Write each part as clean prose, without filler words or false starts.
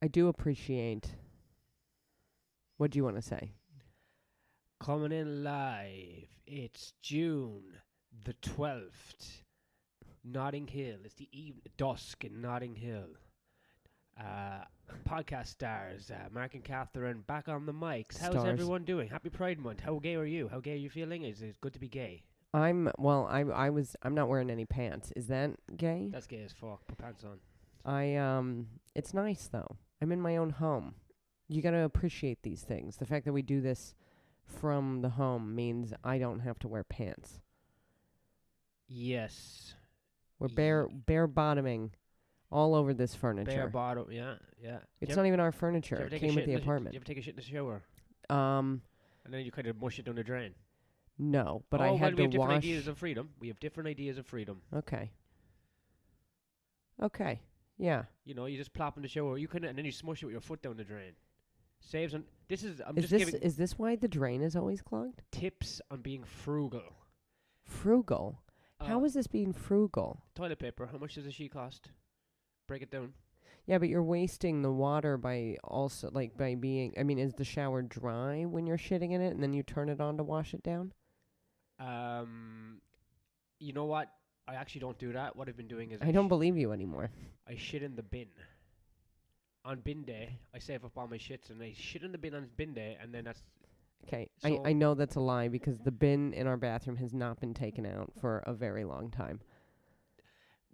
I do appreciate. What do you want to say? Coming in live. It's June the 12th. Notting Hill. It's the dusk in Notting Hill. Podcast stars, Mark and Katharyn back on the mics. How's Stars. everyone doing? Happy Pride Month. How gay are you? How gay are you feeling? Is it good to be gay? I'm not wearing any pants. Is that gay? That's gay as fuck. Put pants on. It's nice though. I'm in my own home. You got to appreciate these things. The fact that we do this from the home means I don't have to wear pants. Yes. We're bare bottoming all over this furniture. Bare bottom. Yeah. It's not even our furniture. It came with the apartment. Do you ever take a shit in the shower? And then you kind of mush it down the drain. No, but I we had have to different wash. ideas of freedom. We have different ideas of freedom. Okay. Yeah. You know, you just plop in the shower. You and then you smush it with your foot down the drain. Saves on. I'm Is just giving this why the drain is always clogged? tips on being frugal. Frugal. How is this being frugal? Toilet paper. How much does a sheet cost? Break it down. Yeah, but you're wasting the water by being. I mean, is the shower dry when you're shitting in it, and then you turn it on to wash it down? You know what? I actually don't do that. What I've been doing is I don't believe you anymore. I shit in the bin. On bin day, I save up all my shits and I shit in the bin on bin day, and then that's okay. So I know that's a lie because the bin in our bathroom has not been taken out for a very long time,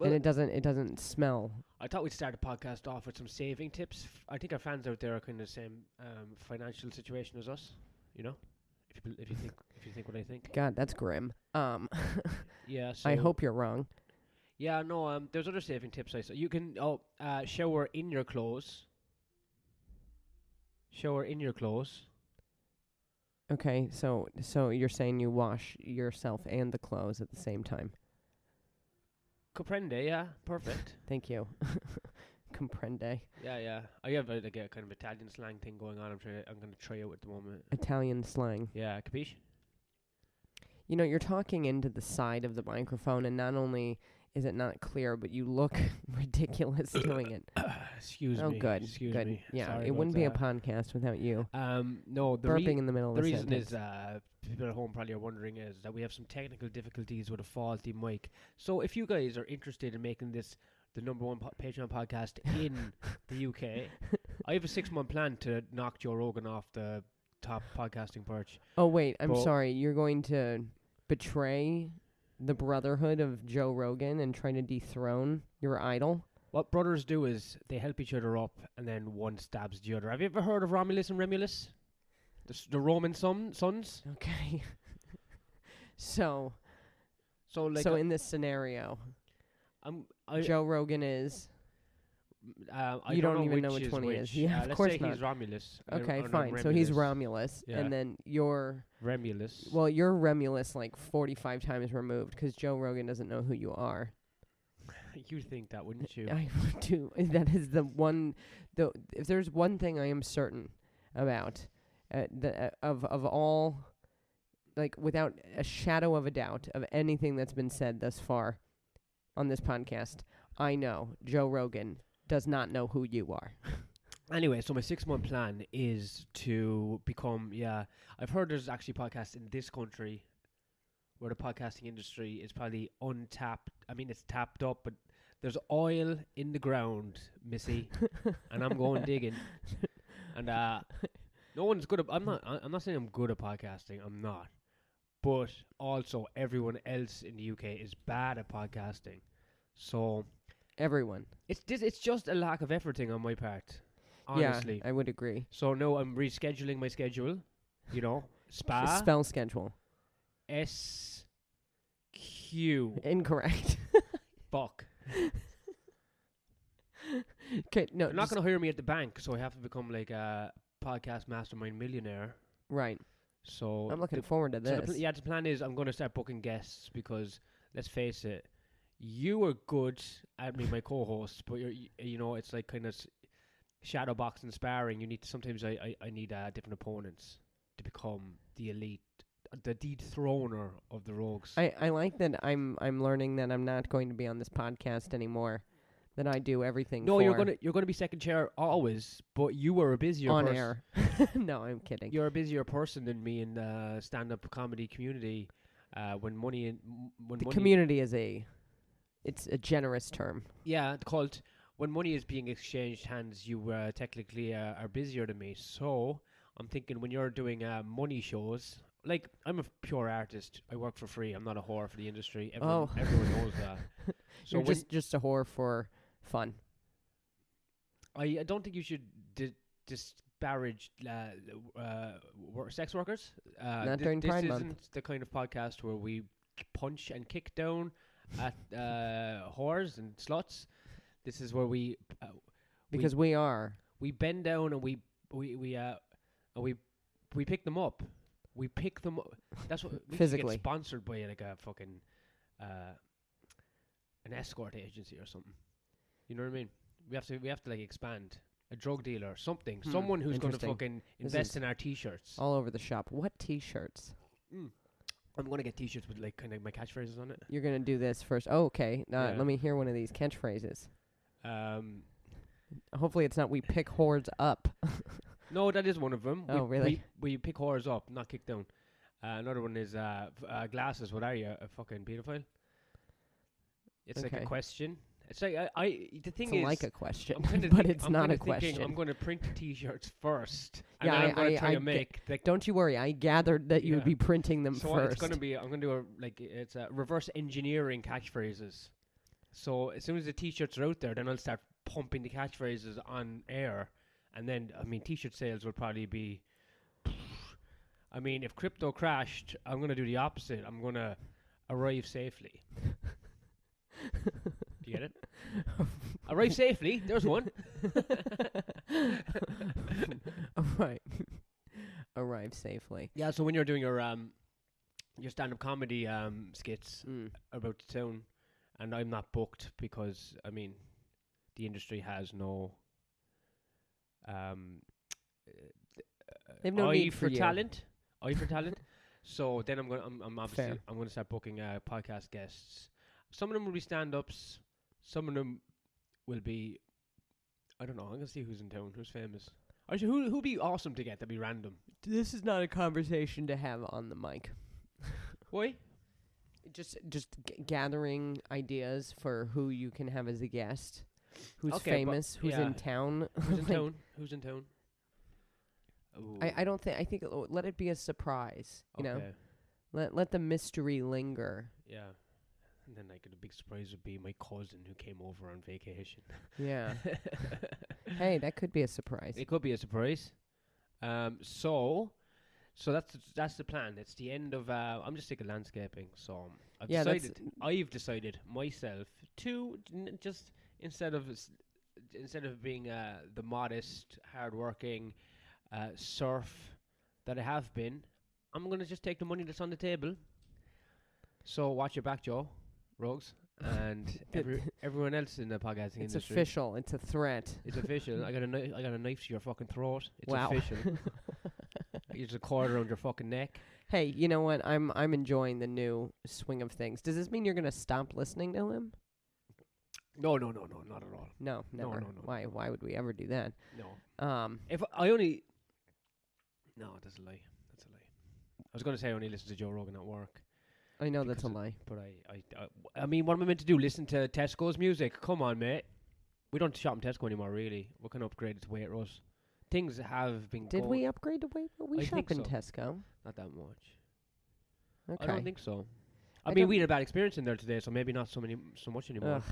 and it doesn't smell. I thought we'd start the podcast off with some saving tips. I think our fans out there are kind of the same financial situation as us. You know, if you think what I think. God, that's grim. Yeah. So I hope you're wrong. Yeah, no. There's other saving tips I saw. You can shower in your clothes. Shower in your clothes. Okay, so you're saying you wash yourself and the clothes at the same time. Comprende, yeah, perfect. Thank you. Comprende. Yeah. I have a kind of Italian slang thing going on. I'm gonna try out at the moment. Italian slang. Yeah, capiche? You know, you're talking into the side of the microphone, and not only is it not clear, but you look ridiculous doing it. Excuse me. Oh, good. Excuse good. me. Yeah, Sorry it about wouldn't be a that. podcast without you. No, Burping in the middle of the the reason sentence. is people at home probably are wondering is that we have some technical difficulties with a faulty mic. So if you guys are interested in making this the number one Patreon podcast in the UK, I have a 6-month plan to knock Joe Rogan off the top podcasting perch. Oh, wait, I'm sorry. You're going to betray the brotherhood of Joe Rogan and try to dethrone your idol? What brothers do is they help each other up, and then one stabs the other. Have you ever heard of Romulus and Remulus? The Roman sons? Okay. So like in this scenario, Joe Rogan is... I you don't even know which which one he is. which. Yeah, of let's course say not. he's Romulus. Okay, fine. So he's Romulus, Yeah. and then you're... Remulus. Well, you're Remulus like 45 times removed because Joe Rogan doesn't know who you are. You'd think that, wouldn't you? I do. That is the one... If there's one thing I am certain about, of all... Like, without a shadow of a doubt of anything that's been said thus far on this podcast, I know Joe Rogan does not know who you are. Anyway, so my 6-month plan is to become, I've heard there's actually podcasts in this country where the podcasting industry is probably untapped. I mean, it's tapped up, but there's oil in the ground, Missy, and I'm going digging. And no one's good at, I'm not saying I'm good at podcasting, I'm not. But also everyone else in the UK is bad at podcasting. So Everyone. It's just a lack of effort thing on my part. Honestly. Yeah, I would agree. So no, I'm rescheduling my schedule. You know, spa. Spell schedule. SQ. Incorrect. Fuck. Okay, no. They're not going to hire me at the bank, so I have to become like a podcast mastermind millionaire. Right. So I'm looking forward to this. So the plan is I'm going to start booking guests because let's face it, you are good at being my co-host, but you know it's like kind of shadow boxing sparring. You need sometimes I need different opponents to become the elite, the dethroner of the rogues. I like that I'm learning that I'm not going to be on this podcast anymore that I do everything No, for. you're gonna be second chair always, but you were a busier on person. air. No, I'm kidding. You're a busier person than me in the stand-up comedy community. When money, The community is it's a generous term. yeah, the cult. When money is being exchanged hands, you technically are busier than me. So I'm thinking when you're doing money shows, like I'm a pure artist. I work for free. I'm not a whore for the industry. Everyone knows that. So You're just a whore for fun. I don't think you should disparage sex workers. Not during Pride Month. This isn't the kind of podcast where we punch and kick down at whores and sluts. This is where we Because we are. we bend down and we pick them up. We pick them up. That's what we should Physically. get sponsored by like a fucking an escort agency or something. You know what I mean? We have to like expand. A drug dealer, something, someone who's going to Interesting. fucking This invest is in our t-shirts. all over the shop. What T-shirts? I'm going to get t-shirts with like kind of my catchphrases on it. You're gonna do this first. Oh, okay. Yeah. Let me hear one of these catchphrases. Um, Hopefully, it's not "we pick hordes up." no, that is one of them. Oh, really? We pick whores up, not kick down. Another one is glasses. What are you, a fucking pedophile? It's like Okay. a question. It's like the thing It's is like a question, I'm kinda but think- it's I'm not kinda a question. I'm going to print t-shirts first, and Yeah, then I'm going to I try to get- make like. Don't you worry. I gathered that you would Yeah. be printing them So first. it's going to be. I'm going to do it's a reverse engineering catchphrases. So as soon as the t-shirts are out there, then I'll start pumping the catchphrases on air, and then I mean t-shirt sales will probably be. I mean, if crypto crashed, I'm going to do the opposite. I'm going to arrive safely. Do you get it? Arrive safely. There's one. All right. Arrive safely. Yeah. So when you're doing your stand-up comedy skits Mm. about the town, and I'm not booked because I mean, the industry has no They have no eye need for you. talent. Eye for talent. So then I'm obviously Fair. I'm going to start booking podcast guests. Some of them will be stand-ups. Some of them will be. I don't know. I'm gonna see who's in town, who's famous. Actually, who'd be awesome to get? That'd be random. This is not a conversation to have on the mic. Why? Just gathering ideas for who you can have as a guest, who's Okay, but famous, who's yeah. in town. Who's in Like, town? Who's in town? Ooh, I don't think. I think let it be a surprise. You know, okay. let the mystery linger. Yeah. And then like the big surprise would be my cousin who came over on vacation. Yeah. Hey, that could be a surprise. It could be a surprise. So that's the plan. It's the end of. I'm just sick of landscaping, so Yeah, that's- I've decided myself to just instead of being the modest, hardworking serf that I have been, I'm gonna just take the money that's on the table. So watch your back, Joe, Rogues, and everyone else in the podcasting It's industry. official. It's a threat. It's official. I got a knife to your fucking throat. It's Wow. official. There's a cord around your fucking neck. Hey, you know what? I'm enjoying the new swing of things. Does this mean you're gonna stop listening to him? No, not at all. No, never. no. Why would we ever do that? No. If I only. No, that's a lie. That's a lie. I was going to say I only listen to Joe Rogan at work. I know that's a Because lie. But I mean, what am I meant to do? Listen to Tesco's music? Come on, mate. We don't shop in Tesco anymore, really. We can upgrade it to Waitrose. Things have been. Did we upgrade to Wait? We I shop think in so. Tesco. Not that much. Okay. I don't think so. I I mean, don't- we had a bad experience in there today, so maybe not so much anymore. Ugh.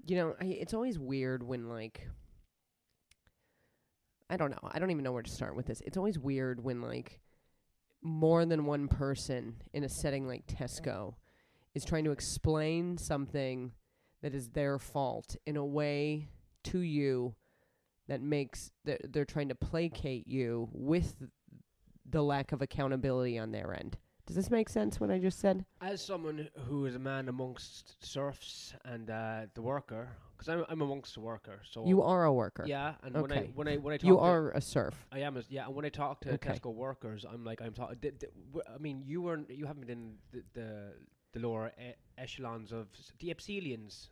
You know, it's always weird when like. I don't know. I don't even know where to start with this. It's always weird when like more than one person in a setting like Tesco is trying to explain something that is their fault in a way to you that makes they're trying to placate you with the lack of accountability on their end. Does this make sense what I just said? As someone who is a man amongst serfs and the worker, because I'm amongst the worker, so You are a worker. yeah. And Okay. when I talk You to, are a serf. I am and when I talk to Okay. Tesco workers, I'm talking. I mean, you haven't been in the lower echelons of the Epsilians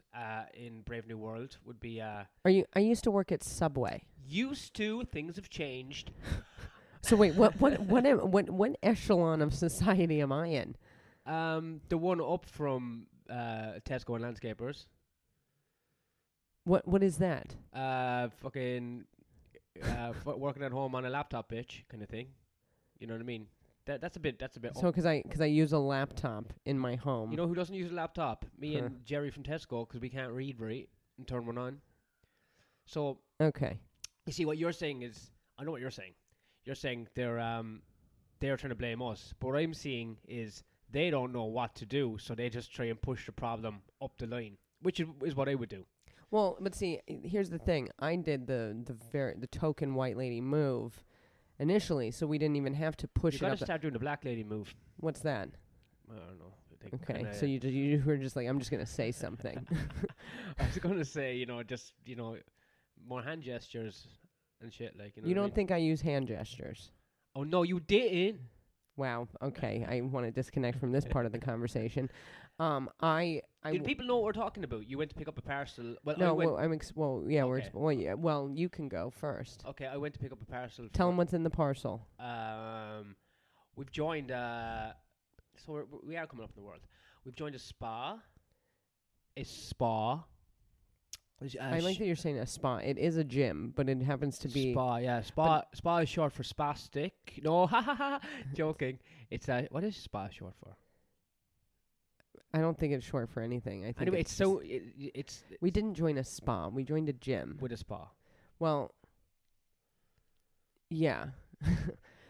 in Brave New World would be I used to work at Subway. used to. Things have changed. So wait, what echelon of society am I in? The one up from Tesco and Landscapers. What is that? Fucking working at home on a laptop, bitch, kind of thing. You know what I mean? That's a bit. So because I use a laptop in my home. You know who doesn't use a laptop? Me and Jerry from Tesco, because we can't read right and turn one on. So Okay. you see, what you're saying is, I know what you're saying. You're saying they're trying to blame us, but what I'm seeing is they don't know what to do, so they just try and push the problem up the line, which is what I would do. Well, but see, here's the thing. I did the token white lady move initially, so we didn't even have to push You it gotta up. start doing the black lady move. What's that? I don't know. Okay, so you were just like, I'm just gonna say something. I was gonna say, just more hand gestures and shit, like. You don't think I use hand gestures? Oh no, you didn't. Wow. Okay, I want to disconnect from this part of the conversation. Did people know what we're talking about? You went to pick up a parcel. Well, no. Okay. Well, you can go first. Okay, I went to pick up a parcel. Tell them what's in the parcel. We've joined. So we are coming up in the world. We've joined a spa. A spa. I like that you're saying a spa. It is a gym, but it happens to be spa. Yeah, spa. Spa is short for spastic. No, ha ha ha. Joking. It's what is spa short for? I don't think it's short for anything. I think anyway, it's we didn't join a spa. We joined a gym with a spa. Well, yeah.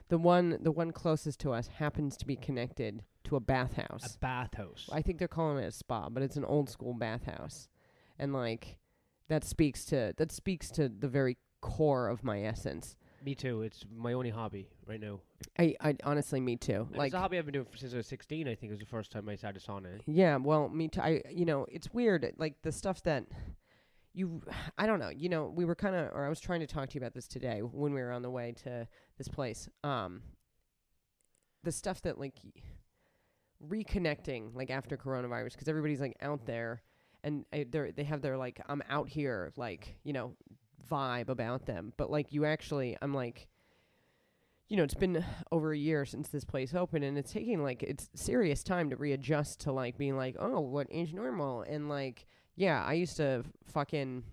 The one closest to us happens to be connected to a bathhouse. A bathhouse. I think they're calling it a spa, but it's an old school bathhouse. And like that speaks to the very core of my essence. Me too. It's my only hobby right now. I honestly, me too. It's a hobby I've been doing since I was 16. I think was the first time I started sauna. Yeah, well, me too. It's weird. Like the stuff that I don't know. We were I was trying to talk to you about this today when we were on the way to this place. The stuff that like reconnecting like after coronavirus, because everybody's like out there and they have their like I'm out here like vibe about them, but like I'm like it's been over a year since this place opened, and it's taking like it's serious time to readjust to like being like, oh, what is normal? And like, yeah, I used to fucking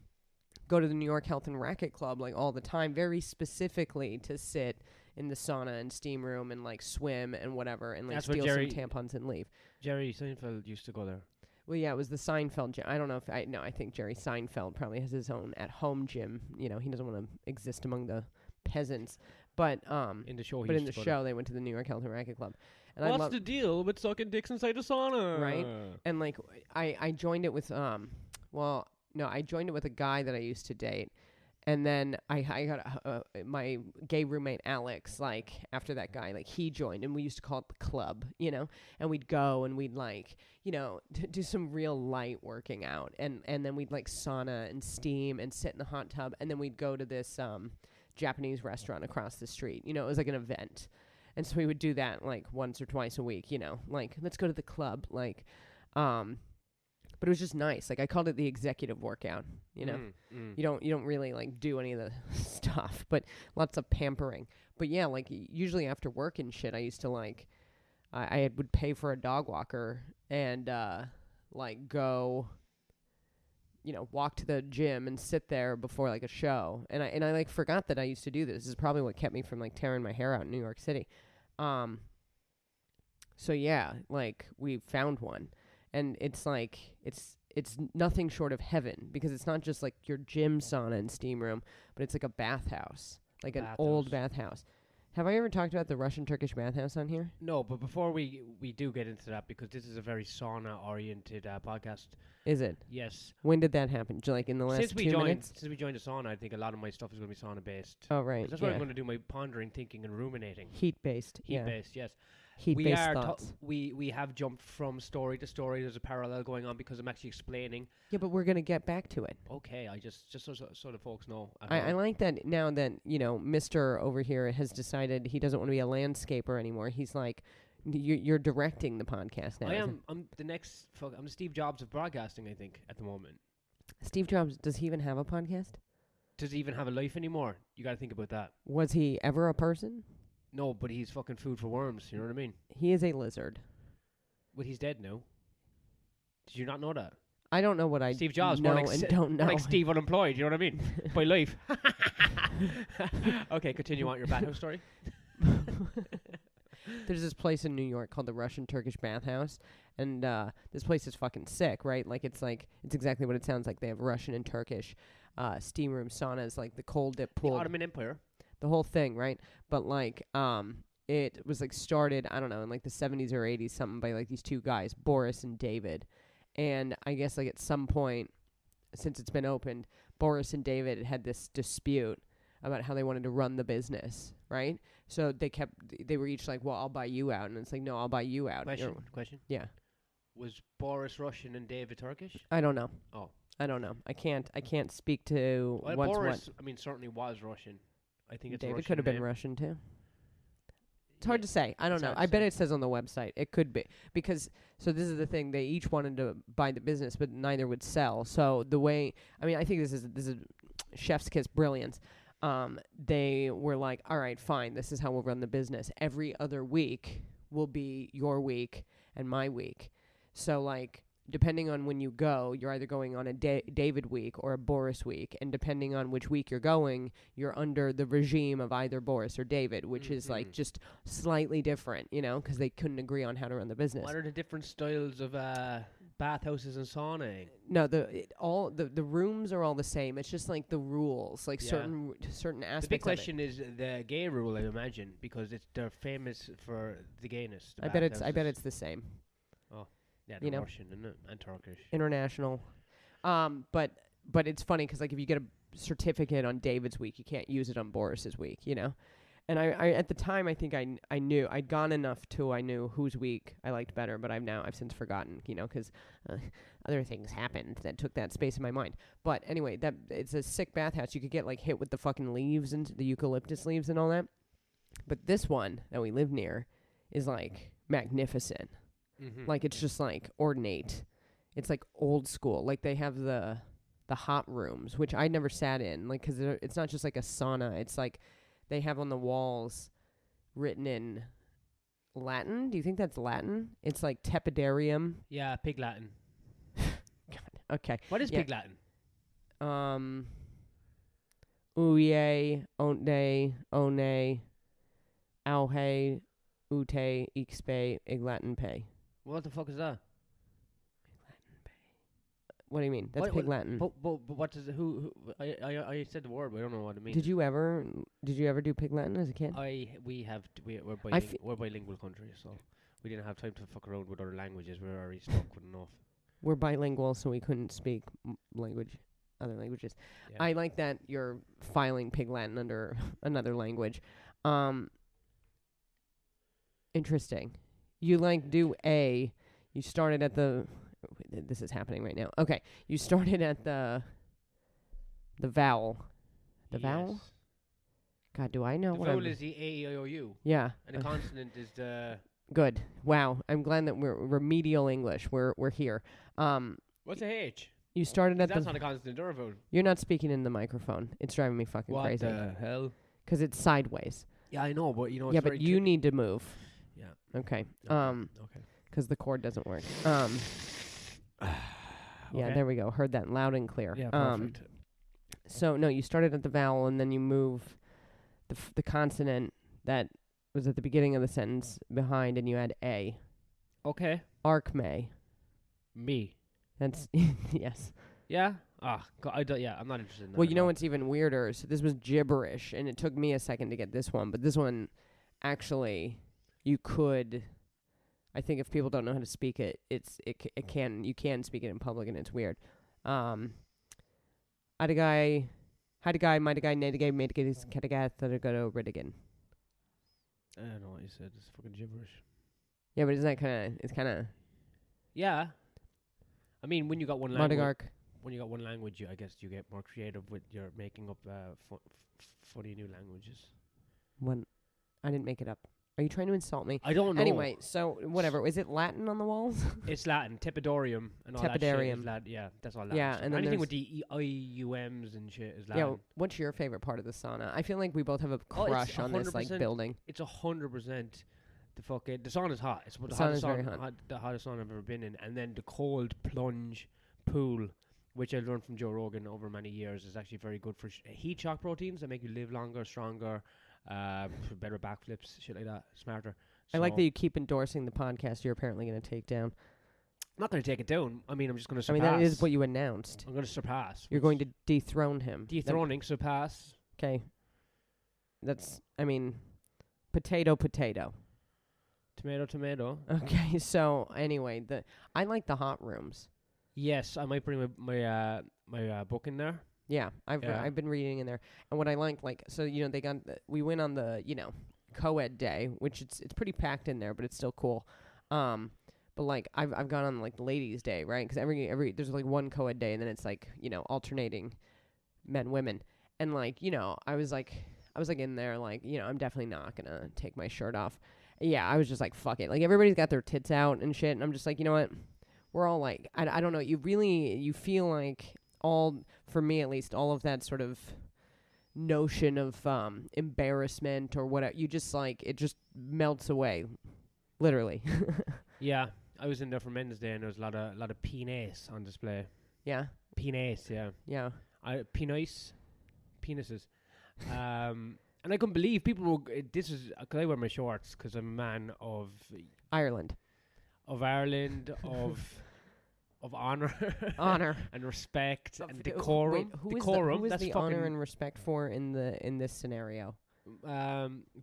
go to the New York Health and Racquet Club like all the time, very specifically to sit in the sauna and steam room and like swim and whatever, and like steal some tampons and leave. Jerry Seinfeld used to go there. Well, yeah, it was the Seinfeld gym. I don't know if I think Jerry Seinfeld probably has his own at-home gym. He doesn't want to exist among the peasants. But in the show, they went to the New York Health and Racquet Club. And what's the deal with sucking dicks inside a sauna? Right? And like I joined it with I joined it with a guy that I used to date. And then I got my gay roommate Alex, like, after that guy, like, he joined, and we used to call it the club, and we'd go and we'd, like, do some real light working out, and then we'd, like, sauna and steam and sit in the hot tub, and then we'd go to this Japanese restaurant across the street. It was like an event. And so we would do that, like, once or twice a week, like, let's go to the club, like, but it was just nice. Like I called it the executive workout. You don't really like do any of the stuff, but lots of pampering. But yeah, like usually after work and shit, I used to like I would pay for a dog walker and like go walk to the gym and sit there before like a show. And I like forgot that I used to do this. This is probably what kept me from like tearing my hair out in New York City. So yeah, like we found one. And it's like, it's nothing short of heaven, because it's not just like your gym sauna and steam room, but it's like a bathhouse, like an old bathhouse. Have I ever talked about the Russian-Turkish bathhouse on here? No, but before we do get into that, because this is a very sauna-oriented podcast. Is it? Yes. When did that happen? Like in the last 2 minutes? Since we joined the sauna, I think a lot of my stuff is going to be sauna-based. Oh, right. That's what I'm going to do, my pondering, thinking, and ruminating. Heat-based. Heat-based, yes. Heat-based thoughts. We have jumped from story to story. There's a parallel going on because I'm actually explaining. Yeah, but we're going to get back to it. Okay, I just so the folks know. I like that now that, Mr. over here has decided he doesn't want to be a landscaper anymore. He's like, You're directing the podcast now. I isn't am. I'm the next. I'm the Steve Jobs of broadcasting. I think at the moment. it? Steve Jobs, does he even have a podcast? Does he even have a life anymore? You got to think about that. Was he ever a person? No, but he's fucking food for worms. You know what I mean? He is a lizard. But he's dead now. Did you not know that? I don't know what I Steve Jobs, know more like and don't know. like Steve unemployed. You know what I mean? By life. Okay, continue on your bathhouse story. There's this place in New York called the Russian Turkish Bathhouse, and this place is fucking sick, right? It's exactly what it sounds like. They have Russian and Turkish steam room saunas, like the cold dip The pool, Ottoman Empire. the whole thing, right? But it was started, I don't know, in the 70s or 80s, something by these two guys, Boris and David. And I guess at some point, since it's been opened, Boris and David had this dispute about how they wanted to run the business, right? So they were each like, well, I'll buy you out. And it's like, no, I'll buy you out. Question. Yeah. Was Boris Russian and David Turkish? I don't know. Oh. I don't know. I can't speak to Well, what's Boris, what. certainly was Russian. I think it's David could have been Russian too. It's hard to say. I don't It's know. hard to I bet say. it says on the website. It could be. Because, so this is the thing. They each wanted to buy the business, but neither would sell. So the way, I think this is chef's kiss brilliance. They were like, all right, fine. This is how we'll run the business. Every other week will be your week and my week. So depending on when you go, you're either going on a David week or a Boris week. And depending on which week you're going, you're under the regime of either Boris or David, which is just slightly different, because they couldn't agree on how to run the business. What are the different styles of bathhouses and sauna? No, the rooms are all the same. It's just the rules, certain aspects. The big question is the gay rule, I imagine, because they're famous for the gayness. I bet it's the same. Oh, yeah, the Russian and Turkish. International. But it's funny because if you get a certificate on David's week, you can't use it on Boris's week, And I at the time I think I knew I'd gone enough to I knew whose week I liked better, but I've since forgotten, because other things happened that took that space in my mind. But anyway, that it's a sick bathhouse. You could get hit with the fucking leaves and the eucalyptus leaves and all that. But this one that we live near is magnificent. Mm-hmm. It's just ornate. It's old school. They have the hot rooms, which I never sat in. Because it's not just a sauna. It's they have on the walls written in Latin. Do you think that's Latin? It's tepidarium. Yeah, Pig Latin. God, okay. What is Pig Latin? Uye, onde, one, auhe, ute, ixpe, iglatin What the fuck is that? What do you mean? That's Pig Latin. But what does it, who I said the word, but I don't know what it means. Did you ever do Pig Latin as a kid? We're bilingual country, so we didn't have time to fuck around with other languages. We're already stuck with enough. We're bilingual, so we couldn't speak other languages. Yeah. I like that you're filing Pig Latin under another language. Interesting. You do A. You started at the. This is happening right now. Okay, you started at the vowel. The vowel? God, do I know the what vowel is the A-E-I-O-U. Yeah. And the consonant is the... Good. Wow. I'm glad that we're remedial English. We're here. What's a H? You started at that's not a consonant or a vowel. You're not speaking in the microphone. It's driving me fucking crazy. What the hell? Because it's sideways. Yeah, I know, but yeah, but you need to move. Yeah. Okay. Okay. Because the cord doesn't work. Yeah, Okay. there we go. Heard that loud and clear. Yeah, perfect. So no, you started at the vowel and then you move the consonant that was at the beginning of the sentence behind, and you add A. Okay. Archme. Me. That's yes. Yeah. I'm not interested in that. Well, you know what's even weirder? So this was gibberish, and it took me a second to get this one. But this one, actually, you could. I think if people don't know how to speak it, you can speak it in public, and it's weird. Adigai, hadigai, mightigai, nedigai, matigai, katigai, thadigai, ridigan. I don't know what you said. It's fucking gibberish. Yeah, but isn't that kind of? It's kind of. Yeah. I mean, when you got one language, Modigarch. I guess you get more creative with your making up funny new languages. I didn't make it up. Are you trying to insult me? I don't know. Anyway, so whatever. Is it Latin on the walls? It's Latin, tepidarium and all that shit Tepidarium. is Latin. Yeah, that's all Latin. Yeah, stuff. and then anything there's- with the IUMs and shit is Latin. Yeah. What's your favorite part of the sauna? I feel like we both have a Oh, it's crush on this like 100%. building. It's 100% the fucking. The sauna's hot. It's the The hottest sauna's very sauna, the hottest sauna I've ever been in. And then the cold plunge pool, which I learned from Joe Rogan over many years, is actually very good for heat shock proteins that make you live longer, stronger, better backflips, shit like that, smarter. I like So- that you keep endorsing the podcast you're apparently going to take down. I'm not going to take it down. I mean, I'm just going to I surpass. mean, that is what you announced. I'm going to surpass. You're going to dethrone him. dethroning, surpass. Okay. That's, I mean, potato. Tomato, tomato. Okay, so anyway, I like the hot rooms. Yes, I might bring my book in there. Yeah, Yeah. I've been reading in there, and what I like, so they got we went on the co-ed day, which it's pretty packed in there, but it's still cool. But like I've gone on like the ladies' day, right? Because every there's like one co-ed day, and then it's like alternating men women, and like I was like in there like I'm definitely not gonna take my shirt off. Yeah, I was just like fuck it, like everybody's got their tits out and shit, and I'm just like you know what, we're all like I don't know, you feel like for me at least all of that sort of notion of embarrassment or whatever, you just like it just melts away, literally. Yeah, I was in there for Men's Day, and there was a lot of penis on display. Yeah, Penis, yeah. yeah. Penises. And I couldn't believe people were. This is because I wear my shorts because I'm a man of Ireland. Ireland, of honor, Honor. and respect and Wait, decorum. who is decorum. who is that's the fucking, honor and respect for in this scenario?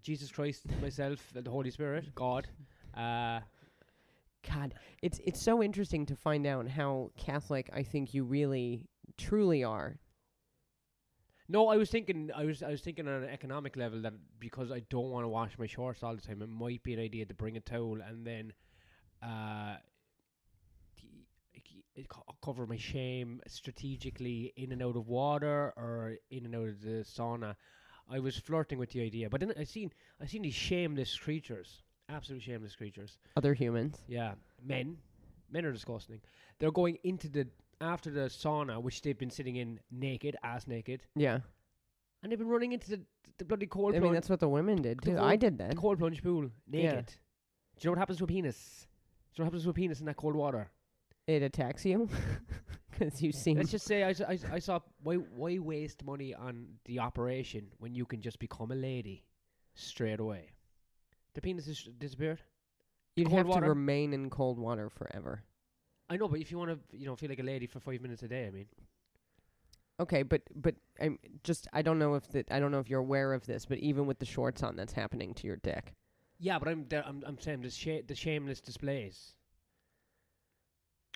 Jesus Christ, myself, and the Holy Spirit, God. God, it's so interesting to find out how Catholic I think you really truly are. No, I was thinking on an economic level that because I don't want to wash my shorts all the time, it might be an idea to bring a towel and then cover my shame strategically in and out of water or in and out of the sauna. I was flirting with the idea, but then I seen these shameless creatures, absolutely shameless creatures. Other humans. Yeah, men are disgusting. They're going into after the sauna, which they've been sitting in naked, ass naked, Yeah. and they've been running into the bloody cold I plunge. mean, that's what the women did too. I did that. The cold plunge pool, naked. Yeah. Do you know what happens to a penis? Do you know what happens to a penis in that cold water? It attacks you because you seem. Let's just say I saw why waste money on the operation when you can just become a lady straight away. The penis has disappeared. You'd cold have water. to remain in cold water forever. I know, but if you want to feel like a lady for 5 minutes a day, I mean. Okay, but I don't know if you're aware of this, but even with the shorts on, that's happening to your dick. Yeah, but I'm saying the shameless displays.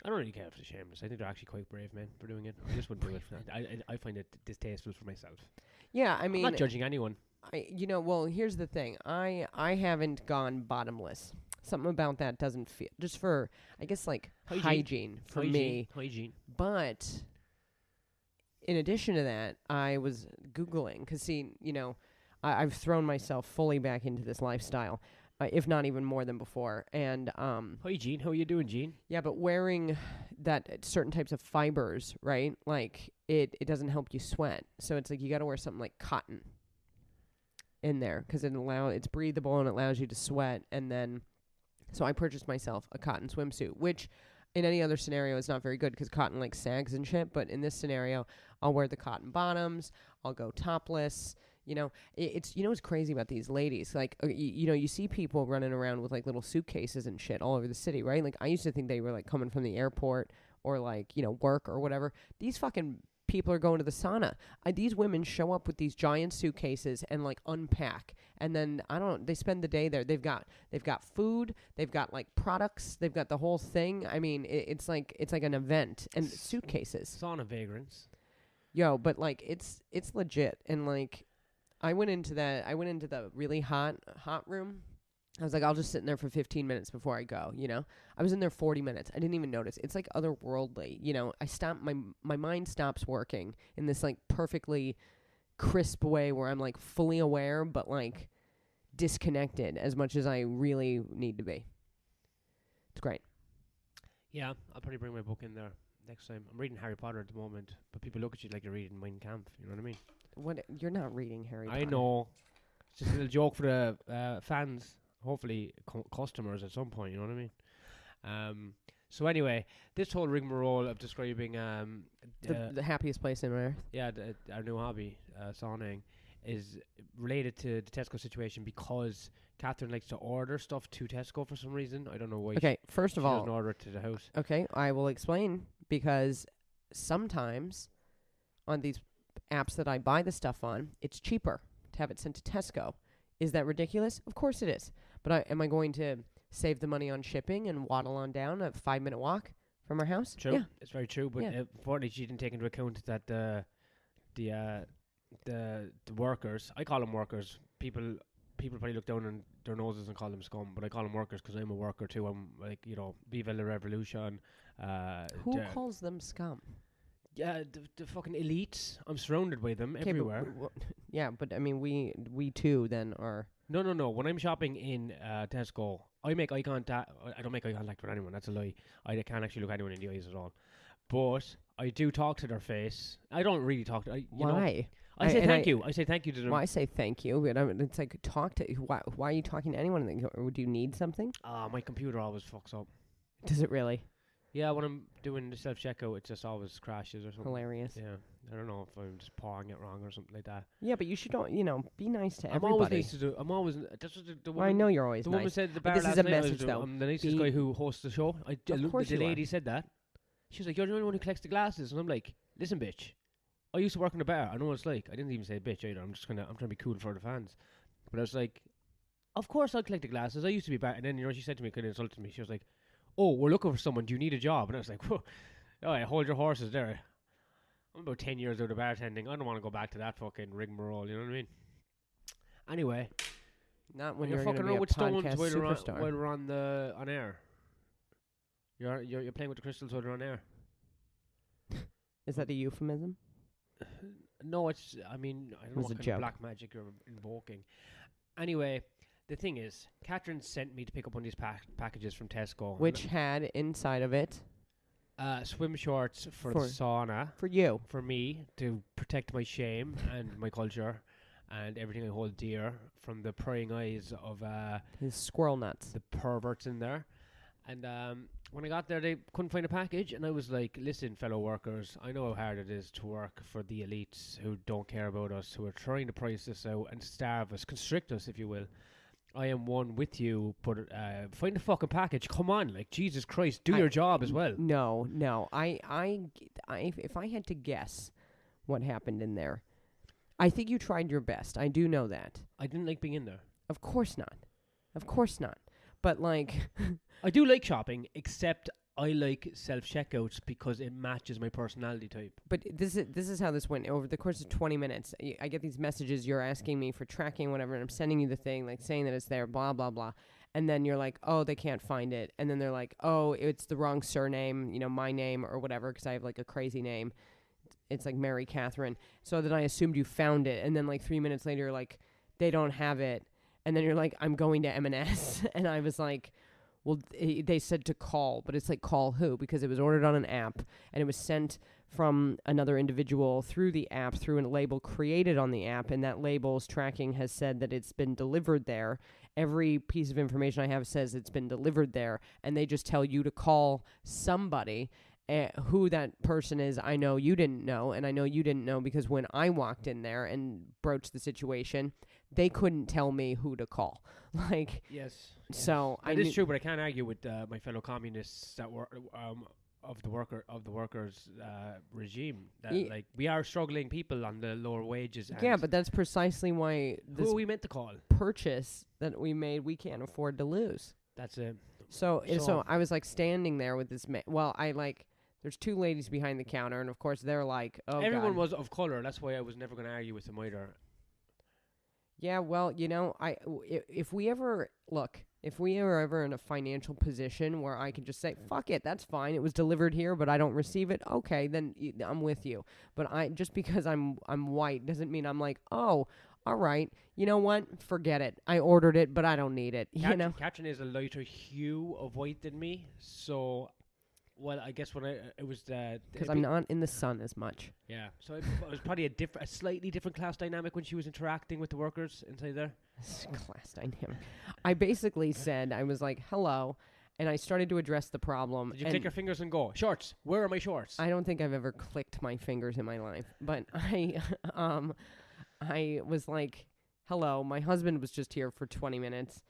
I don't really care for the shameless. I think they're actually quite brave men for doing it. I just wouldn't do it. I find it distasteful for myself. Yeah, I mean, I'm not judging anyone. well, here's the thing. I haven't gone bottomless. Something about that doesn't feel just for I guess like hygiene for me. Hygiene. But in addition to that, I was Googling because I've thrown myself fully back into this lifestyle, if not even more than before. And Hi, Gene. How are you doing, Gene? yeah, but wearing that certain types of fibers, right? Like it doesn't help you sweat. So it's like you got to wear something like cotton in there because it's breathable and it allows you to sweat. And then, so I purchased myself a cotton swimsuit, which in any other scenario is not very good because cotton like sags and shit. But in this scenario, I'll wear the cotton bottoms. I'll go topless. It's what's crazy about these ladies, like you see people running around with like little suitcases and shit all over the city, right? Like I used to think they were like coming from the airport or like work or whatever. These fucking people are going to the sauna. These women show up with these giant suitcases and like unpack, and then they spend the day there. They've got food, they've got like products, they've got the whole thing. I mean, it's like an event and suitcases. Sauna vagrants. Yo, but like it's legit, and like. I went into the really hot room. I was like, I'll just sit in there for 15 minutes before I go, I was in there 40 minutes. I didn't even notice. It's like otherworldly, I stopped, my mind stops working in this like perfectly crisp way where I'm like fully aware, but like disconnected as much as I really need to be. It's great. Yeah, I'll probably bring my book in there next time. I'm reading Harry Potter at the moment, but people look at you like you're reading Mein Kampf. You know what I mean? What? You're not reading Harry Potter. I know. It's just a little joke for the fans, hopefully customers at some point. You know what I mean? So anyway, this whole rigmarole of describing The happiest place on earth. yeah, our new hobby, sauning, is related to the Tesco situation because Katharyn likes to order stuff to Tesco for some reason. I don't know why. Okay, first she of doesn't all, order it to the house. okay, I will explain, because sometimes on these apps that I buy the stuff on, it's cheaper to have it sent to Tesco. Is that ridiculous? Of course it is. But am I going to save the money on shipping and waddle on down a 5-minute walk from our house? True, Yeah. it's very true. But Yeah. unfortunately, she didn't take into account that the workers, I call them workers. People probably look down on their noses and call them scum, but I call them workers because I'm a worker too. I'm like, Viva la Revolution. Who calls them scum? Yeah, the fucking elites. I'm surrounded by them everywhere. Yeah, but I mean, we too then are. No. When I'm shopping in Tesco, I make eye contact. I don't make eye contact with anyone. That's a lie. I can't actually look anyone in the eyes at all. But I do talk to their face. I don't really talk to. Why? I say thank you. I say thank you to them. Well, I say thank you, but it's like talk to. Why are you talking to anyone? Or do you need something? My computer always fucks up. Does it really? Yeah, when I'm doing the self-checkout, it just always crashes or something. Hilarious. Yeah, I don't know if I'm just pawing it wrong or something like that. Yeah, but you should be nice to I'm everybody. always nice to do. I'm always. That's what the woman. I know you're always the nice. woman said at the But bar this last is a night I was message, doing- though. I'm the nicest Be- guy who hosts the show. Of course the you are. lady said that. She was like, "You're the only one who collects the glasses," and I'm like, "Listen, bitch. I used to work in a bar. I know what it's like." I didn't even say bitch either. I'm trying to be cool for the fans. But I was like, "Of course I'll collect the glasses. I used to be a bar." And then she said to me, kind of insulted me. She was like, "Oh, we're looking for someone. Do you need a job?" And I was like, "Whoa, all right, hold your horses there. I'm about 10 years out of bartending. I don't want to go back to that fucking rigmarole. You know what I mean?" Anyway, Not when you're you're going to fucking be around a with stones podcast while superstar. we're on air. You're playing with the crystals while they're on air. Is that a euphemism? No, it's. I mean, I don't know was what a kind joke. of black magic you're invoking. Anyway, the thing is, Katharyn sent me to pick up one of these packages from Tesco. Which had inside of it swim shorts for the sauna for you. for me to protect my shame and my culture and everything I hold dear from the prying eyes of His squirrel nuts. the perverts in there. And when I got there, they couldn't find a package, and I was like, "Listen, fellow workers, I know how hard it is to work for the elites who don't care about us, who are trying to price us out and starve us, constrict us, if you will. I am one with you, but find a fucking package. Come on, like, Jesus Christ, do your job as well." No. If I had to guess what happened in there, I think you tried your best. I do know that. I didn't like being in there. Of course not. But like, I do like shopping, except I like self-checkouts because it matches my personality type. but this is how this went over the course of 20 minutes. I get these messages. You're asking me for tracking, whatever, and I'm sending you the thing, like saying that it's there, blah blah blah. And then you're like, "Oh, they can't find it." And then they're like, "Oh, it's the wrong surname, my name or whatever, because I have like a crazy name. It's like Mary Katharyn." So then I assumed you found it, and then like 3 minutes later, you're like, "They don't have it." And then you're like, "I'm going to M&S." And I was like, well, they said to call, but it's like, call who? Because it was ordered on an app, and it was sent from another individual through the app, through a label created on the app, and that label's tracking has said that it's been delivered there. Every piece of information I have says it's been delivered there, and they just tell you to call somebody. Who that person is, I know you didn't know, and I know you didn't know because when I walked in there and broached the situation, they couldn't tell me who to call. Like, Yes. so That is true, but I can't argue with my fellow communists that were of the workers regime. That like we are struggling people on the lower wages. And Yeah, but that's precisely why who this are we meant to call? purchase that we made, we can't afford to lose. That's it. So So- I was like standing there with this there's two ladies behind the counter, and of course they're like, "Oh, Everyone God." was of color. That's why I was never going to argue with them either. Yeah, well, if we are ever in a financial position where I can just say, "Fuck it, that's fine. It was delivered here, but I don't receive it." Okay, then I'm with you. But just because I'm white doesn't mean I'm like, "Oh, all right, you know what? Forget it. I ordered it, but I don't need it. You know, Katharyn is a lighter hue of white than me, so well, I guess when it was because I'm not in the sun as much. yeah, so it was probably a slightly different class dynamic when she was interacting with the workers inside there. Class dynamic. I basically said, I was like, hello, and I started to address the problem. Did you click your fingers and go, shorts? Where are my shorts? I don't think I've ever clicked my fingers in my life, but I was like, hello, my husband was just here for 20 minutes.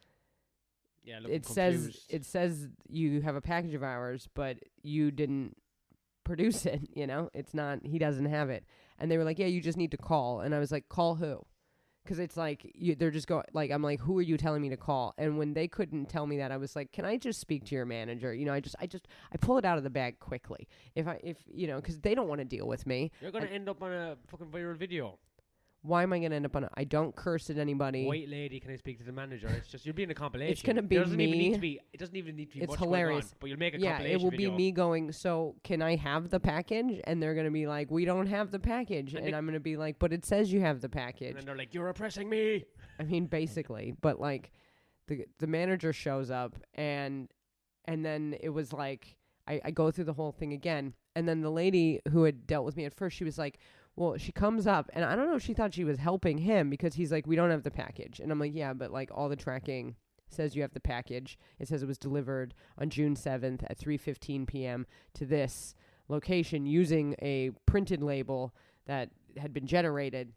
Yeah, It says you have a package of ours, but you didn't produce it, you know? It's not, he doesn't have it. And they were like, yeah, you just need to call. And I was like, call who? Because it's like, they're just going, like, I'm like, who are you telling me to call? And when they couldn't tell me that, I was like, can I just speak to your manager? You know, I pull it out of the bag quickly. If you know, because they don't want to deal with me. You're going to end up on a fucking viral video. Why am I going to end up on I don't curse at anybody. White lady, can I speak to the manager? It's just, you'll be in a compilation. It's going to be me. It doesn't even need to be It's much hilarious. going on, but you'll make a Yeah, compilation it will video. be me going, so can I have the package? And they're going to be like, we don't have the package. And I'm going to be like, but it says you have the package. And then they're like, you're oppressing me. I mean, basically. But like, the manager shows up, and then it was like, I go through the whole thing again. And then the lady who had dealt with me at first, she was like, well, she comes up, and I don't know if she thought she was helping him, because he's like, we don't have the package. And I'm like, yeah, but like all the tracking says you have the package. It says it was delivered on June 7th at 3:15 p.m. to this location using a printed label that had been generated.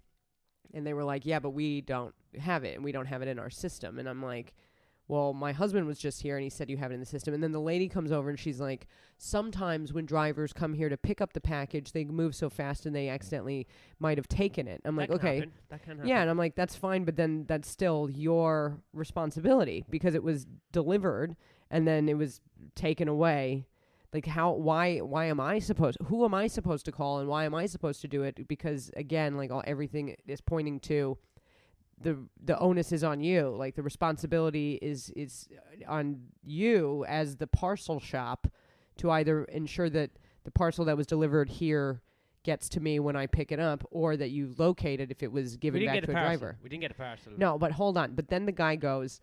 And they were like, yeah, but we don't have it, and we don't have it in our system. And I'm like, well, my husband was just here, and he said you have it in the system. And then the lady comes over, and she's like, sometimes when drivers come here to pick up the package, they move so fast, and they accidentally might have taken it. I'm like, okay. That can happen. Yeah, and I'm like, that's fine, but then that's still your responsibility, because it was delivered, and then it was taken away. Like, why am I who am I supposed to call, and why am I supposed to do it? Because, again, like, everything is pointing to the onus is on you. Like, the responsibility is on you as the parcel shop to either ensure that the parcel that was delivered here gets to me when I pick it up, or that you locate it if it was given back to a driver. We didn't get a parcel. No, but hold on. But then the guy goes,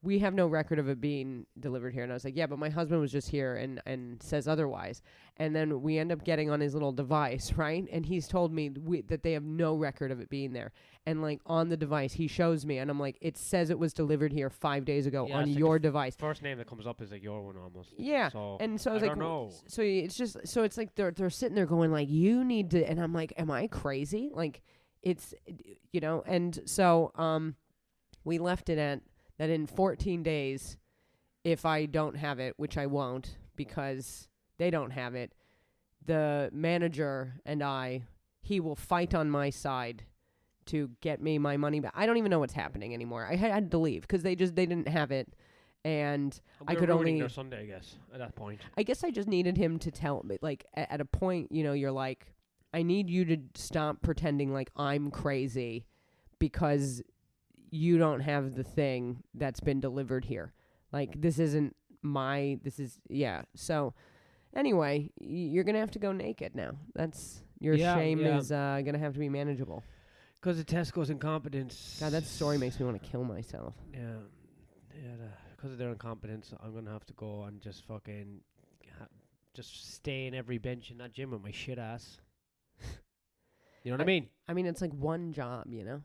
we have no record of it being delivered here. And I was like, yeah, but my husband was just here and says otherwise. And then we end up getting on his little device, right? And he's told me that they have no record of it being there. And like on the device, he shows me, and I'm like, it says it was delivered here 5 days ago on your device. First name that comes up is like your one almost. Yeah. So and so I was I like, don't know. So it's just, so it's like they're sitting there going like, you need to, and I'm like, am I crazy? Like, it's, you know, and so we left it at that in 14 days, if I don't have it, which I won't because they don't have it, the manager and he will fight on my side to get me my money back. I don't even know what's happening anymore. I had to leave because they didn't have it, and I could only their Sunday, I guess, at that point. I guess I just needed him to tell me, like, at a point, you know, you're like, I need you to stop pretending like I'm crazy because you don't have the thing that's been delivered here. Like, this isn't yeah. So anyway, you're going to have to go naked now. That's, your shame is going to have to be manageable. Because of Tesco's incompetence. God, that story makes me want to kill myself. Yeah. Because of their incompetence, I'm going to have to go and just fucking just stay in every bench in that gym with my shit ass. You know what I mean? I mean, it's like one job, you know?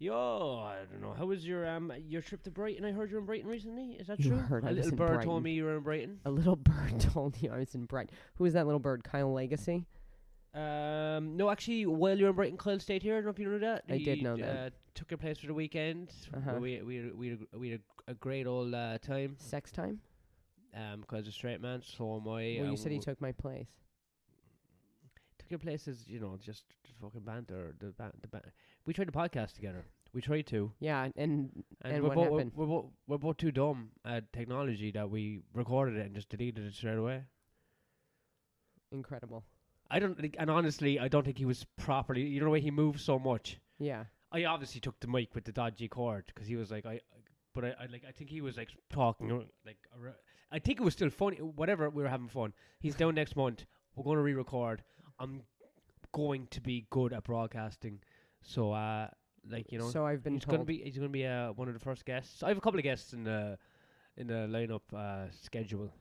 Yo, I don't know. How was your trip to Brighton? I heard you were in Brighton recently. Is that You true? heard I A was little in bird Brighton. told me you were in Brighton. A little bird told you I was in Brighton. Who is that little bird? Kyle Legacy? No, actually, while you were in Brighton, Kyle stayed here. I don't know if you knew that. I did know that. Took your place for the weekend. Uh-huh. We had a great old time. Sex time? Because a straight man, so am I. Well, you said he took my place. Took your place as, you know, just fucking banter. The we tried the podcast together. We tried to. Yeah, and we're what both, happened? We're both too dumb at technology that we recorded it and just deleted it straight away. Incredible. I don't think, and honestly, I don't think he was properly. You know the way he moves so much. Yeah. I obviously took the mic with the dodgy cord because he was like, I think he was like talking like. I think it was still funny. Whatever, we were having fun. He's down next month. We're going to re-record. I'm going to be good at broadcasting. So like, you know. So I've been He's told. he's gonna be one of the first guests. I have a couple of guests in the lineup schedule.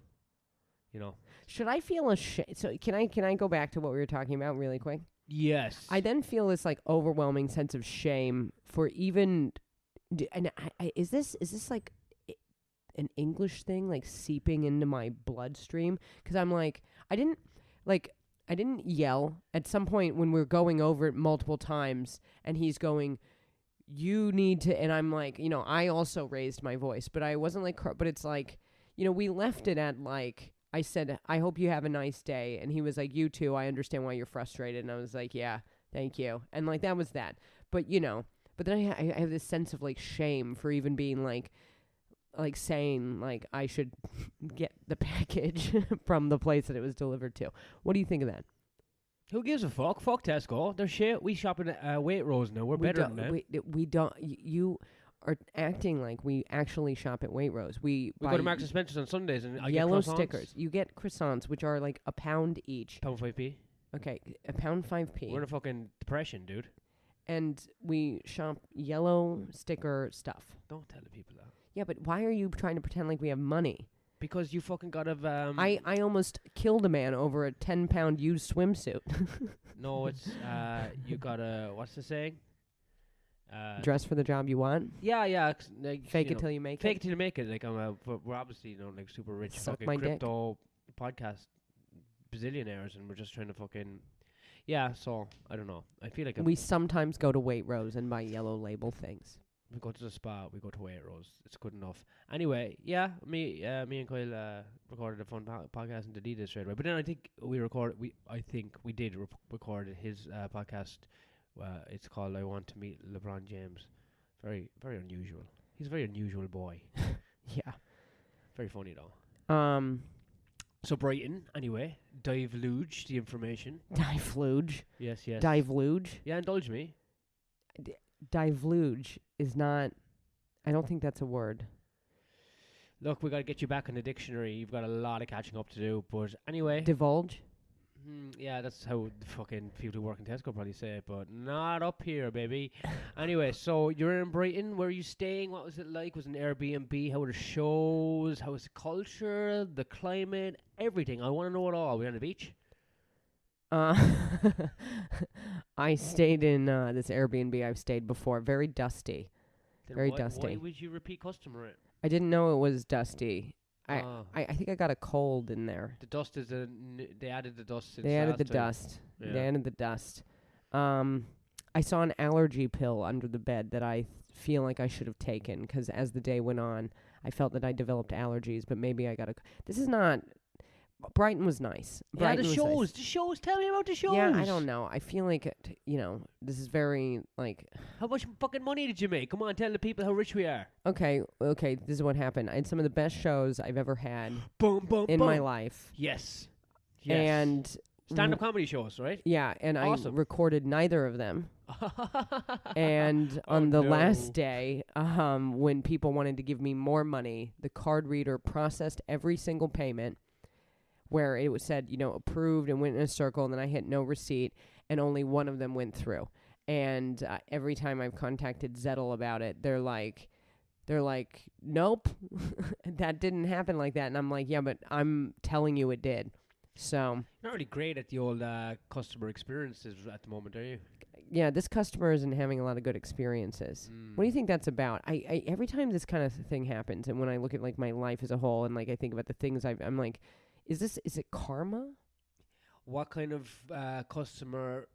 You know. Should I feel ashamed? So can I go back to what we were talking about really quick? Yes. I then feel this like overwhelming sense of shame for even, and is this like an English thing, like seeping into my bloodstream? Because I'm like, I didn't yell at some point when we were going over it multiple times, and he's going, you need to, and I'm like, I also raised my voice, but I wasn't like, but it's like, we left it at like, I said, I hope you have a nice day. And he was like, you too. I understand why you're frustrated. And I was like, yeah, thank you. And like, that was that. But, but then I have this sense of like shame for even being like saying like I should get the package from the place that it was delivered to. What do you think of that? Who gives a fuck? Fuck Tesco. They're shit. We shop in Waitrose now. We're better than them. We don't. You are acting like we actually shop at Waitrose. We go to Marks and Spencer's on Sundays and I yellow get stickers. You get croissants, which are like £1 each. £1.5p. Okay, £1.5p. We're in a fucking depression, dude. And we shop yellow sticker stuff. Don't tell the people that. Yeah, but why are you trying to pretend like we have money? Because you fucking got I almost killed a man over a 10-pound used swimsuit. No, it's you got a, what's the saying? Dress for the job you want. Yeah. Like, fake it till you make it. Fake it till you make it. Like we're obviously like super rich Suck fucking my crypto podcast bazillionaires, and we're just trying to fucking So I don't know. I feel like we sometimes go to Waitrose and buy yellow label things. We go to the spa. We go to Waitrose. It's good enough. Anyway, me and Kyle recorded a fun podcast and deleted it straight away. But then I think we did record his podcast. It's called "I Want to Meet LeBron James." Very, very unusual. He's a very unusual boy. Yeah. Very funny though. So Brighton, anyway, divulge the information. Divulge. Yes. Divulge. Yeah, indulge me. Divulge is not. I don't think that's a word. Look, we got to get you back in the dictionary. You've got a lot of catching up to do. But anyway. Divulge? Yeah, that's how the fucking people who work in Tesco probably say it. But not up here, baby. Anyway, so you're in Brighton. Where are you staying? What was it like? Was it an Airbnb? How were the shows? How was the culture? The climate? Everything. I want to know it all. We're on the beach? I stayed in this Airbnb I've stayed before. Very dusty. Then Dusty. Why would you repeat customer it? I didn't know it was dusty. I think I got a cold in there. The dust is they added the dust since They added last the time. dust. Yeah. They added the dust. I saw an allergy pill under the bed that I feel like I should have taken because as the day went on, I felt that I developed allergies. But maybe I got a. This is not. Brighton was nice. Brighton the was shows. nice. The shows. Tell me about the shows. Yeah, I don't know. I feel like, this is very, like... How much fucking money did you make? Come on, tell the people how rich we are. Okay, this is what happened. I had some of the best shows I've ever had in my life. Yes. And... Stand-up comedy shows, right? Yeah, and awesome. I recorded neither of them. And on the last day, when people wanted to give me more money, the card reader processed every single payment where it was said, approved and went in a circle, and then I hit no receipt, and only one of them went through. And every time I've contacted Zettel about it, they're like, nope, that didn't happen like that. And I'm like, yeah, but I'm telling you it did. So you're not really great at the old customer experiences at the moment, are you? Yeah, this customer isn't having a lot of good experiences. What do you think that's about? I every time this kind of thing happens, and when I look at like my life as a whole, and like I think about the things I'm like, is it karma? What kind of customer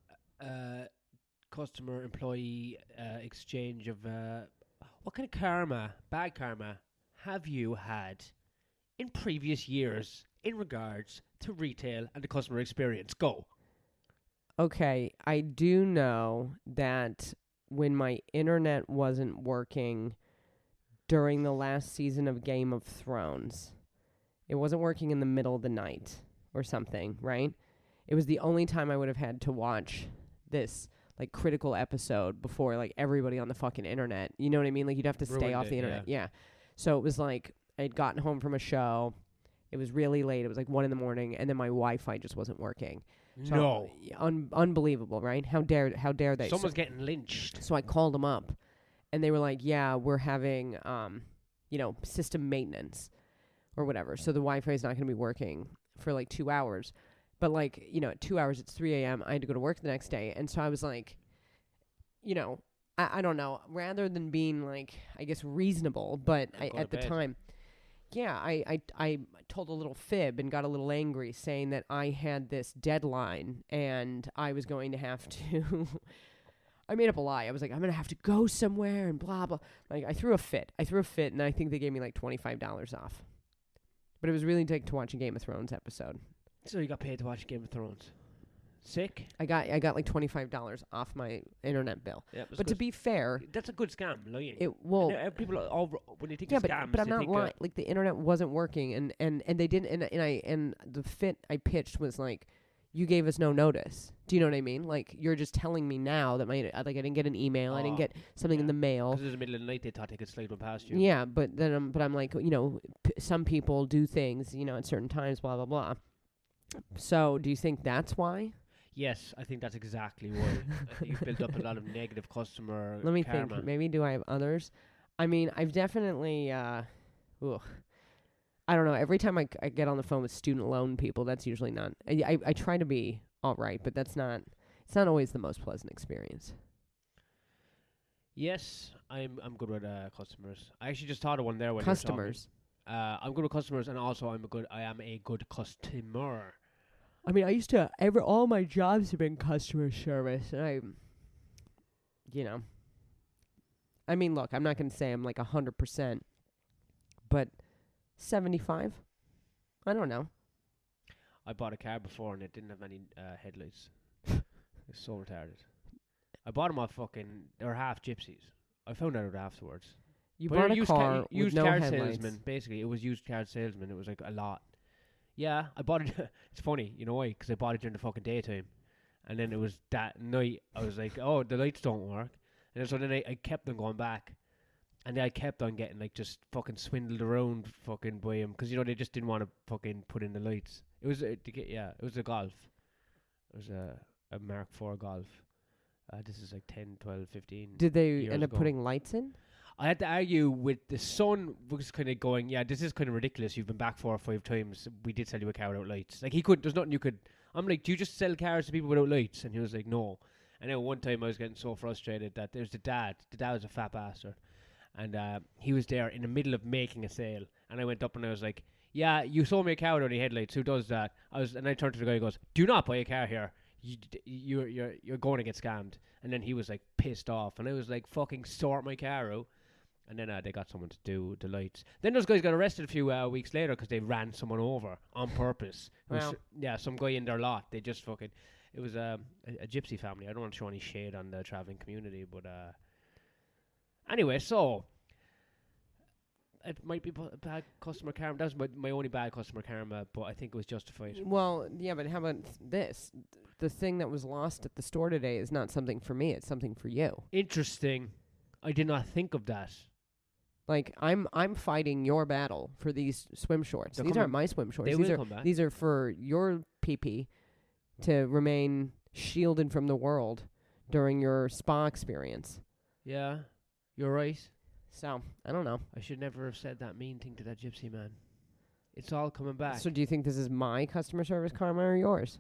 employee exchange of what kind of bad karma have you had in previous years in regards to retail and the customer experience? Go. Okay, I do know that when my internet wasn't working during the last season of Game of Thrones, it wasn't working in the middle of the night or something, right? It was the only time I would have had to watch this like critical episode before like everybody on the fucking internet. You know what I mean? Like you'd have to stay off the internet. Yeah. So it was like I'd gotten home from a show. It was really late. It was like 1 a.m, and then my Wi-Fi just wasn't working. So, No. Unbelievable, right? How dare they? Someone's getting lynched. So I called them up, and they were like, "Yeah, we're having system maintenance or whatever. So the Wi-Fi is not going to be working for like 2 hours, but like at 2 hours it's 3 a.m. I had to go to work the next day, and so I was like, I don't know. Rather than being like I guess reasonable, but at the time." Yeah, I told a little fib and got a little angry saying that I had this deadline and I was going to have to I made up a lie. I was like, I'm going to have to go somewhere and blah, blah. Like, I threw a fit, and I think they gave me like $25 off. But it was really to watch a Game of Thrones episode. So you got paid to watch Game of Thrones. Sick. I got like $25 off my internet bill. Yeah, but to be fair, that's a good scam, lying. People when you think of scams, but I'm not lying. Like the internet wasn't working, and they didn't. And the fit I pitched was like, you gave us no notice. Do you know what I mean? Like you're just telling me now that I didn't get an email, I didn't get something in the mail. Because it was the middle of the night, they thought they could slide one past you. Yeah, but then I'm like, some people do things, at certain times, blah blah blah. So do you think that's why? Yes, I think that's exactly why. I think you've built up a lot of negative customer Let me karma. think. Maybe do I have others? I mean, I've definitely, I don't know. Every time I get on the phone with student loan people, that's usually not. I try to be all right, but it's not always the most pleasant experience. Yes, I'm good with customers. I actually just thought of one there when customers. I'm good with customers, and also I am a good customer. I mean, I used to all my jobs have been customer service, and I mean, look, I'm not going to say I'm like 100%, but 75. I don't know. I bought a car before and it didn't have any headlights. It's so retarded. I bought them off they were half gypsies. I found out afterwards. You bought a car with no headlights. Salesman, basically. It was used car salesman. It was like a lot. Yeah, I bought it. It's funny, you know why? Because I bought it during the fucking daytime. And then it was that night, I was like, oh, the lights don't work. And so then I kept on going back. And then I kept on getting, like, just fucking swindled around fucking by him. Because, they just didn't want to fucking put in the lights. It was, it was a Golf. It was a Mark IV Golf. This is like 10, 12, 15 Did they years end up ago. putting lights in? I had to argue with the son, was kind of going, yeah, this is kind of ridiculous. You've been back 4 or 5 times. We did sell you a car without lights. Like, there's nothing you could. I'm like, do you just sell cars to people without lights? And he was like, no. And then one time I was getting so frustrated that there's the dad. The dad was a fat bastard. And he was there in the middle of making a sale. And I went up and I was like, yeah, you sold me a car without any headlights. Who does that? And I turned to the guy and goes, do not buy a car here. You're going to get scammed. And then he was like pissed off. And I was like, fucking sort my car out. And then they got someone to do the lights. Then those guys got arrested a few weeks later because they ran someone over on purpose. Wow. Some guy in their lot. They just fucking... It was a gypsy family. I don't want to show any shade on the travelling community, but... Anyway, so... It might be bad customer karma. That was my only bad customer karma, but I think it was justified. Well, yeah, but how about this? The thing that was lost at the store today is not something for me. It's something for you. Interesting. I did not think of that. Like, I'm fighting your battle for these swim shorts. These aren't my swim shorts. They will come back. These are for your pee-pee to remain shielded from the world during your spa experience. Yeah, you're right. So, I don't know. I should never have said that mean thing to that gypsy man. It's all coming back. So do you think this is my customer service karma or yours?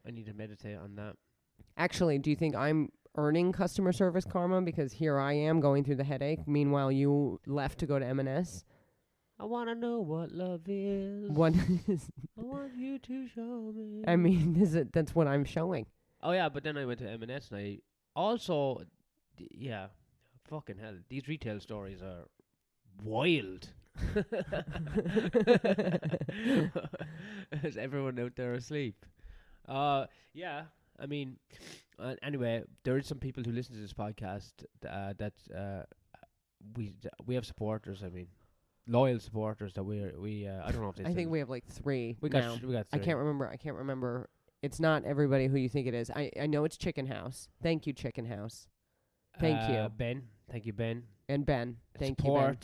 I need to meditate on that. Actually, do you think I'm earning customer service karma because here I am going through the headache? Meanwhile, you left to go to M&S. I want to know what love is. What is... I want you to show me. I mean, that's what I'm showing. Oh, yeah, but then I went to M&S and I also... Yeah, fucking hell. These retail stories are wild. Is everyone out there asleep? Yeah, I mean... anyway, there is some people who listen to this podcast that we have supporters. I mean, loyal supporters that we I don't know if I think we have like 3 we now. got 3. I can't remember. It's not everybody who you think it is. I know it's Chicken House. Thank you, Chicken House. Thank you, Ben. Thank you, Ben. And Ben. Thank Support. you, Ben.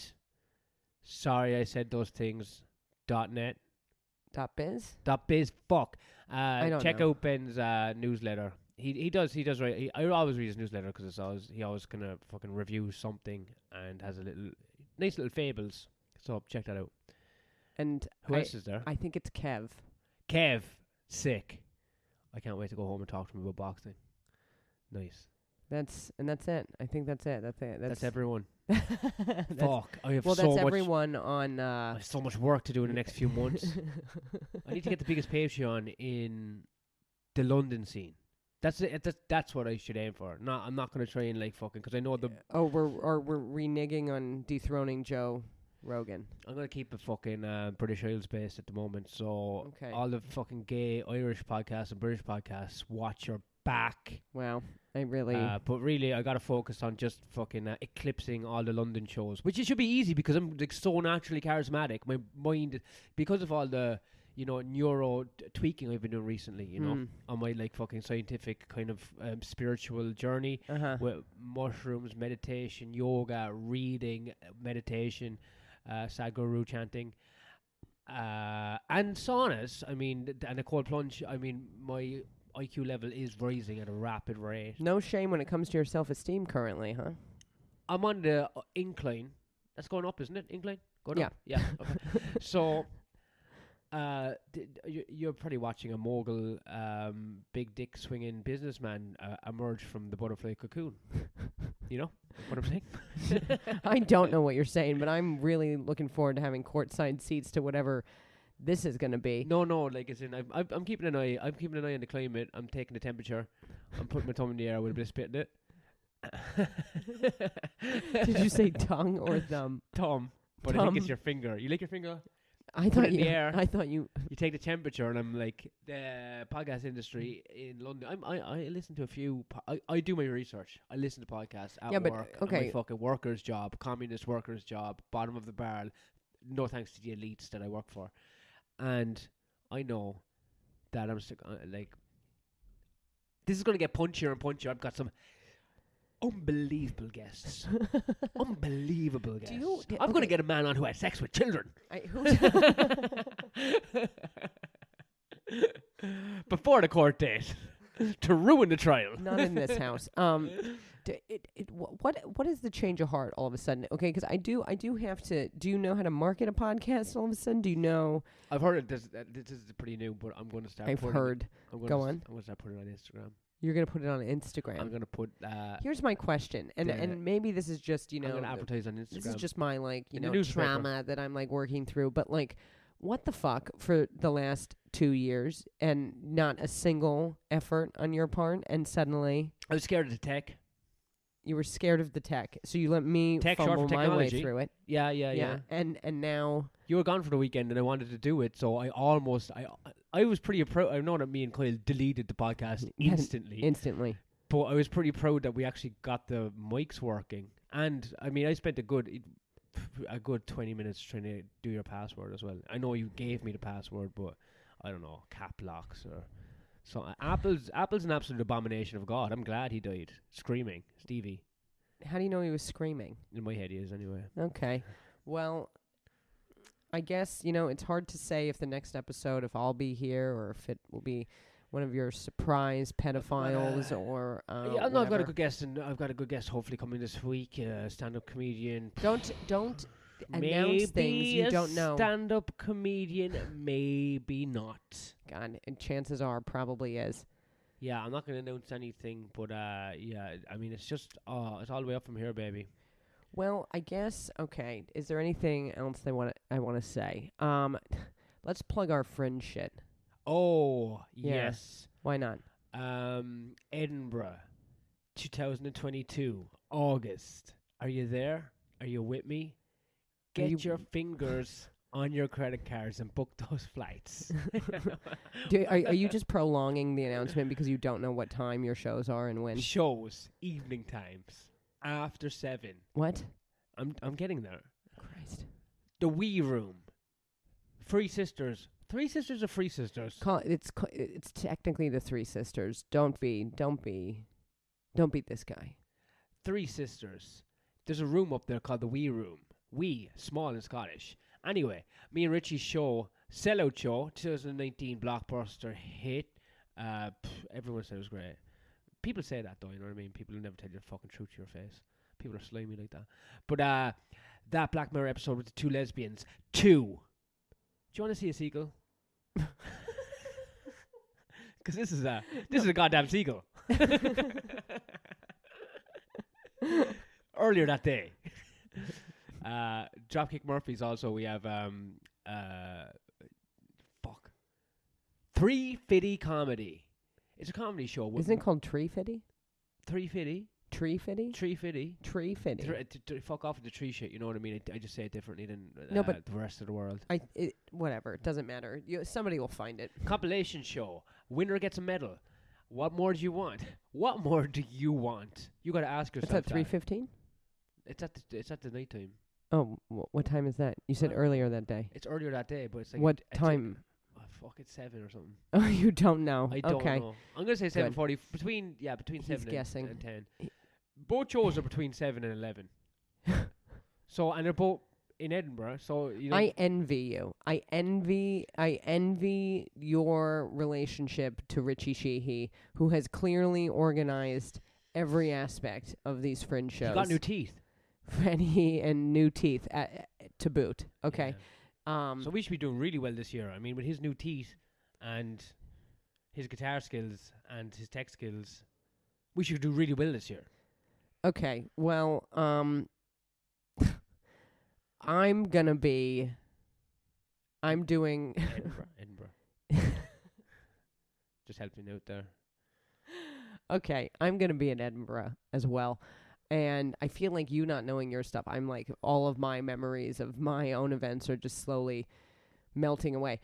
Sorry, I said those things. .net. .biz. .biz. Fuck. don't Check know. out Ben's newsletter. He does write. I always read his newsletter because he always kind of fucking reviews something and has a nice little fables. So check that out. And Who else is there? I think it's Kev. Kev, sick. I can't wait to go home and talk to him about boxing. Nice. That's it. I think that's it. That's everyone. That's- Fuck. I have well, so that's much. everyone on. I have so much work to do in the next few months. I need to get the biggest Patreon in the London scene. That's it. That's what I should aim for. No, I'm not gonna try and like fucking because I know the. Oh, we're reneging on dethroning Joe Rogan. I'm gonna keep it fucking British Isles based at the moment. So Okay. all the fucking gay Irish podcasts and British podcasts, watch your back. Wow. I really. But really, I gotta focus on just fucking eclipsing all the London shows, which it should be easy because I'm like so naturally charismatic. My mind, because of all the neuro tweaking I've been doing recently, on my like fucking scientific kind of spiritual journey with mushrooms, meditation, yoga, reading, meditation, Sadhguru chanting, and saunas. I mean, and a cold plunge. I mean, my IQ level is rising at a rapid rate. No shame when it comes to your self-esteem currently, huh? I'm on the incline. That's going up, isn't it? Incline? Going Yeah. up? Yeah. Okay. So, you're probably watching a mogul, big dick swinging businessman emerge from the butterfly cocoon. You know what I'm saying? I don't know what you're saying, but I'm really looking forward to having courtside seats to whatever this is going to be. No, like as in, I'm keeping an eye. I'm keeping an eye on the climate. I'm taking the temperature. I'm putting my thumb in the air with a bit of spit in it. Did you say tongue or thumb? Thumb, but I think it's your finger. You lick your finger. I Put thought it in you. the air. I thought you. You take the temperature, and I'm like the podcast industry in London. I listen to a few. I do my research. I listen to podcasts at Yeah, but, work. okay. My fucking worker's job, communist worker's job, bottom of the barrel. No thanks to the elites that I work for. And I know that I'm like, this is going to get punchier and punchier. I've got some unbelievable guests. Unbelievable guests. I'm going to get a man on who had sex with children. Before the court date. To ruin the trial. Not in this house. What is the change of heart all of a sudden? Okay, because I do have to. Do you know how to market a podcast all of a sudden? Do you know? I've heard it. This is pretty new, but I'm going to start. I've heard. Go on. I'm going to start putting it on Instagram. You're going to put it on Instagram. I'm going to put. Here's my question, and maybe this is just I'm going to advertise on Instagram. This is just my newspaper. trauma that I'm like working through, but like. What the fuck for the last 2 years and not a single effort on your part, and suddenly I was scared of the tech. You were scared of the tech, so you let me Tech fumble short for my way technology. through it. Yeah. And now You were gone for the weekend, and I wanted to do it, so I was pretty proud. I know that me and Kyle deleted the podcast instantly, but I was pretty proud that we actually got the mics working. And I mean, I spent a good 20 minutes trying to do your password as well. I know you gave me the password, but I don't know, cap locks or so. Apple's an absolute abomination of God. I'm glad he died screaming, Stevie. How do you know he was screaming? In my head, he is anyway. Okay, well, I guess it's hard to say if the next episode, if I'll be here or if it will be one of your surprise pedophiles or yeah, no, I've got a good guest, and I've got a good guest hopefully coming this week. Stand-up comedian. Don't announce things you don't know. Stand-up comedian, maybe not. God, and chances are probably is. Yeah, I'm not going to announce anything, but yeah, I mean, it's just it's all the way up from here, baby. Well, I guess okay. Is there anything else I want to say? Let's plug our fringe shit. Oh, yeah. Yes. Why not? Edinburgh, 2022, August. Are you there? Are you with me? Get your fingers on your credit cards and book those flights. Are you just prolonging the announcement because you don't know what time your shows are and when? Shows, evening times, after 7. What? I'm getting there. Christ. The Wee Room. Three Sisters. 3 Sisters or 3 Sisters? It's technically the 3 Sisters. Don't be this guy. 3 Sisters. There's a room up there called the Wee Room. Wee, small in Scottish. Anyway, me and Richie's show Sellout Show, 2019 blockbuster hit. Everyone said it was great. People say that though, you know what I mean? People who never tell you the fucking truth to your face. People are slimy like that. But that Black Mirror episode with the two lesbians, 2. Do you want to see a sequel? Because this is a goddamn sequel. Earlier that day. Dropkick Murphys also, we have 350 Comedy. It's a comedy show. Isn't it called Tree Fitty? 350? Tree Fitty? Tree Fitty. Tree Fitty. Fuck off with the tree shit, you know what I mean? I just say it differently than No, but the rest of the world. Whatever, it doesn't matter. Somebody will find it. Compilation show. Winner gets a medal. What more do you want? What more do you want? You got to ask yourself. It's at 3:15. It's at the night time. Oh, what time is that? You said earlier that day. It's earlier that day, but it's like what time? It's 7 or something. Oh, you don't know. I don't okay. know. I'm gonna say 7:40. Between 7 guessing. and 10. Both shows are between 7 and 11. So, and they're both in Edinburgh. So you know, I envy you. I envy your relationship to Richie Sheehy, who has clearly organized every aspect of these fringe shows. He got new teeth. And new teeth to boot. Okay. Yeah. So we should be doing really well this year. I mean, with his new teeth and his guitar skills and his tech skills, we should do really well this year. Okay. Well, I'm doing Edinburgh. Just helping out there. Okay, I'm going to be in Edinburgh as well. And I feel like you not knowing your stuff, I'm like, all of my memories of my own events are just slowly melting away.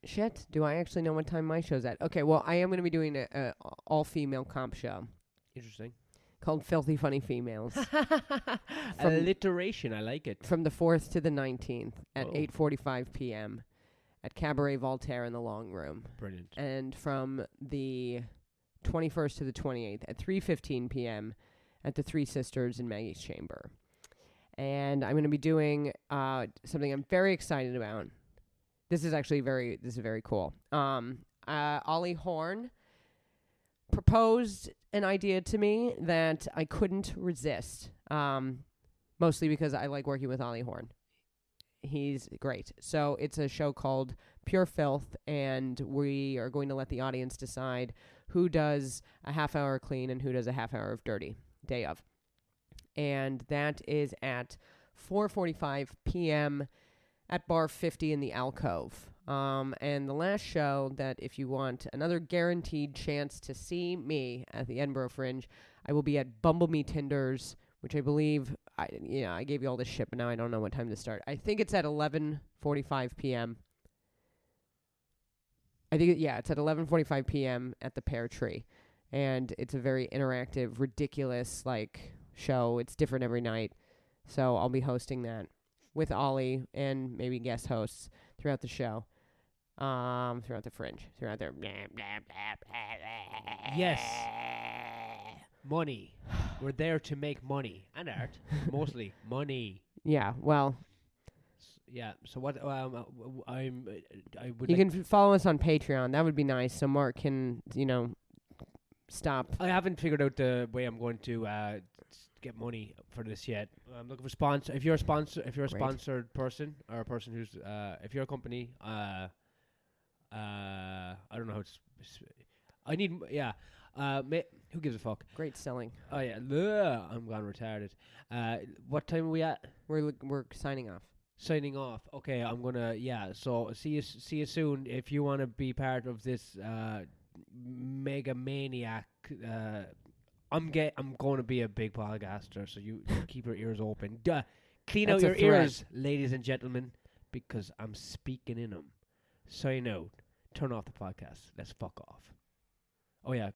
Shit, do I actually know what time my show's at? Okay, well, I am going to be doing a all-female comp show. Interesting. Called Filthy Funny Females. Alliteration, I like it. From the 4th to the 19th at 8:45 p.m. at Cabaret Voltaire in the Long Room. Brilliant. And from the 21st to the 28th at 3:15 p.m. at the Three Sisters in Maggie's Chamber. And I'm going to be doing something I'm very excited about. This is very cool. Ollie Horn proposed an idea to me that I couldn't resist, mostly because I like working with Ollie Horn. He's great. So it's a show called Pure Filth, and we are going to let the audience decide who does a half hour clean and who does a half hour of dirty, day of. And that is at 4:45 p.m. at Bar 50 in the Alcove. And the last show that, if you want another guaranteed chance to see me at the Edinburgh Fringe, I will be at Bumblebee Tinders, which I believe, I gave you all this shit, but now I don't know what time to start. I think it's at 11:45 p.m. It's at 11:45 p.m. at the Pear Tree. And it's a very interactive, ridiculous, show. It's different every night. So I'll be hosting that with Ollie and maybe guest hosts throughout the show. Throughout the Fringe. Throughout their... Yes. Money. We're there to make money. And art. Mostly money. Yeah, well... Yeah, so what I would... You can follow us on Patreon. That would be nice, so Mark can, stop. I haven't figured out the way I'm going to get money for this yet. I'm looking for sponsor. If you're a sponsor, if you're a sponsored person, or a person who's if you're a company, I don't know how it's. I need who gives a fuck? Great selling. Oh yeah, I'm gone retarded. What time are we at? We're signing off. Signing off. Okay, I'm gonna So see you soon. If you want to be part of this mega maniac, I'm going to be a big podcaster. So you keep your ears open. Clean out your ears, ladies and gentlemen, because I'm speaking in them. Sign out. Turn off the podcast. Let's fuck off. Oh yeah,